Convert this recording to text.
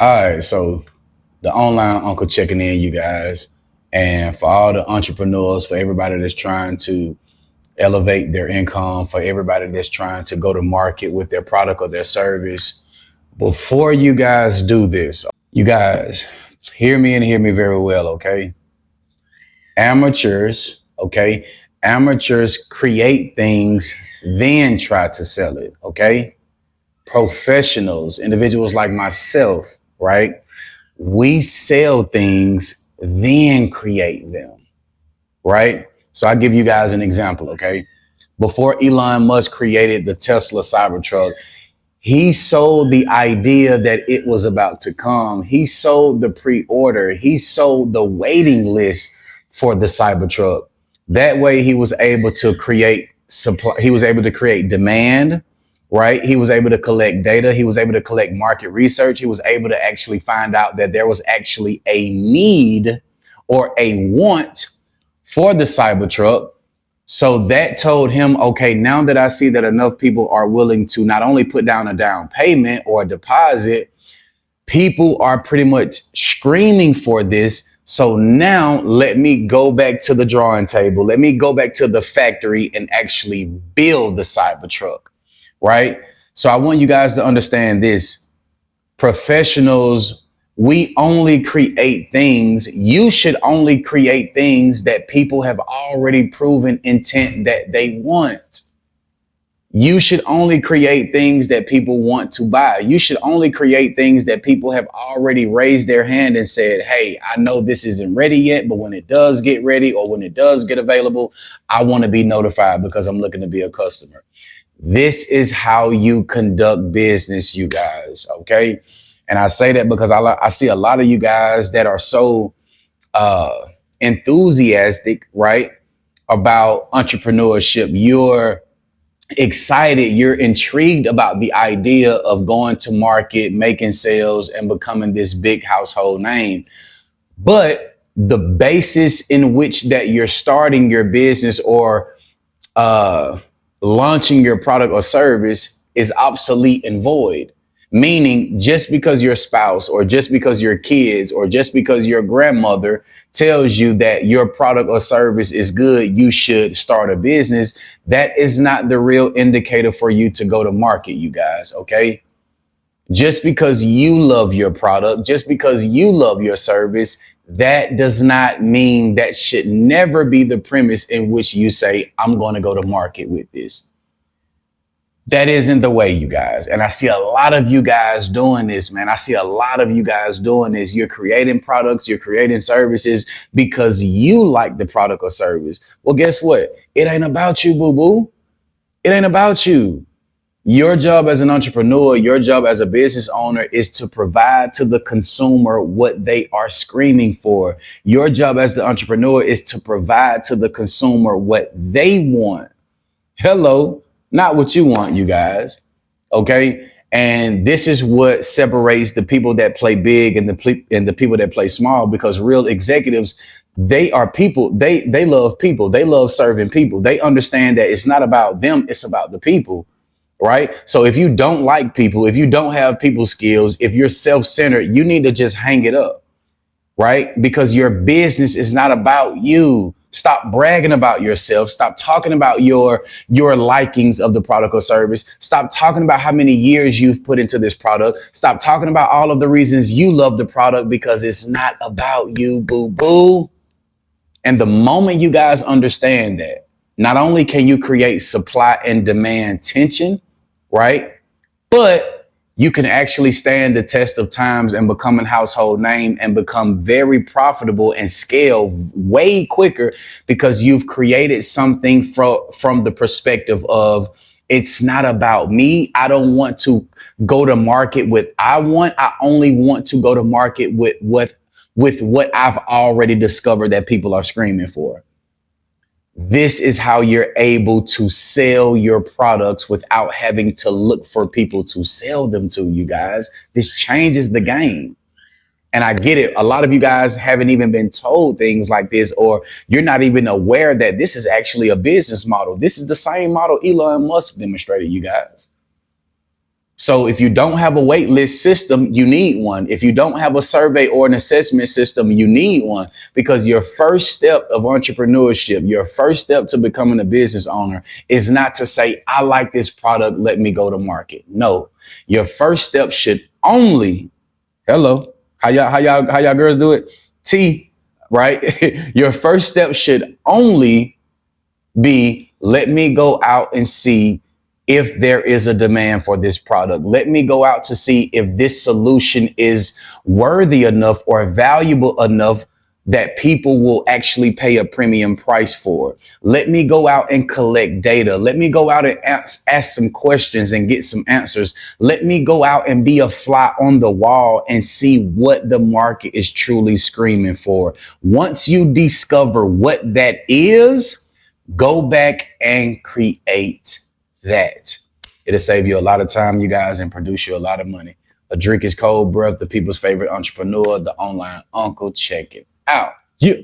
All right, so the online uncle checking in, you guys, and for all the entrepreneurs, for everybody that's trying to elevate their income, for everybody that's trying to go to market with their product or their service. Before you guys do this, you guys hear me and hear me very well, okay? Amateurs, okay? Amateurs create things, then try to sell it, okay? Professionals, individuals like myself, right? We sell things, then create them, right? So I'll give you guys an example, okay? Before Elon Musk created the Tesla Cybertruck, he sold the idea that it was about to come. He sold the pre-order. He sold the waiting list for the Cybertruck. That way he was able to create supply. He was able to create demand, right? He was able to collect data. He was able to collect market research. He was able to actually find out that there was actually a need or a want for the Cybertruck. So that told him, okay, now that I see that enough people are willing to not only put down a down payment or a deposit, people are pretty much screaming for this. So now let me go back to the drawing table. Let me go back to the factory and actually build the Cybertruck, right? So I want you guys to understand this. Professionals, we only create things. You should only create things that people have already proven intent that they want. You should only create things that people want to buy. You should only create things that people have already raised their hand and said, hey, I know this isn't ready yet, but when it does get ready or when it does get available, I want to be notified because I'm looking to be a customer. This is how you conduct business, you guys, okay? And I say that because I see a lot of you guys that are so enthusiastic, right, about entrepreneurship. You're excited, you're intrigued about the idea of going to market, making sales, and becoming this big household name. But the basis in which that you're starting your business or launching your product or service is obsolete and void. Meaning, just because your spouse or just because your kids or just because your grandmother tells you that your product or service is good, you should start a business. That is not the real indicator for you to go to market, you guys. Okay. Just because you love your product, just because you love your service, that does not mean that should never be the premise in which you say, I'm going to go to market with this. That isn't the way, you guys. And I see a lot of you guys doing this, man. I see a lot of you guys doing this. You're creating products, you're creating services because you like the product or service. Well, guess what? It ain't about you, boo-boo. It ain't about you. Your job as an entrepreneur, your job as a business owner is to provide to the consumer what they are screaming for. Your job as the entrepreneur is to provide to the consumer what they want. Hello, not what you want, you guys. Okay. And this is what separates the people that play big and the people that play small, because real executives, they are people. They love people. They love serving people. They understand that it's not about them, it's about the people. Right. So if you don't like people, if you don't have people skills, if you're self-centered, you need to just hang it up. Right. Because your business is not about you. Stop bragging about yourself. Stop talking about your likings of the product or service. Stop talking about how many years you've put into this product. Stop talking about all of the reasons you love the product, because it's not about you, boo boo. And the moment you guys understand that, not only can you create supply and demand tension, right? But you can actually stand the test of times and become a household name and become very profitable and scale way quicker, because you've created something from the perspective of, it's not about me. I don't want to go to market with I only want to go to market with what I've already discovered that people are screaming for. This is how you're able to sell your products without having to look for people to sell them to, you guys. This changes the game. And I get it. A lot of you guys haven't even been told things like this, or you're not even aware that this is actually a business model. This is the same model Elon Musk demonstrated, you guys. So if you don't have a wait list system, you need one. If you don't have a survey or an assessment system, you need one, because your first step of entrepreneurship, your first step to becoming a business owner is not to say, I like this product, let me go to market. No, your first step should only, hello, how y'all girls do it? T, right? Your first step should only be, let me go out and see if there is a demand for this product. Let me go out to see if this solution is worthy enough or valuable enough that people will actually pay a premium price for. Let me go out and collect data. Let me go out and ask some questions and get some answers. Let me go out and be a fly on the wall and see what the market is truly screaming for. Once you discover what that is, go back and create that. It'll save you a lot of time, you guys, and produce you a lot of money. A drink is cold breath, the people's favorite entrepreneur, the online uncle. Check it out. Yeah.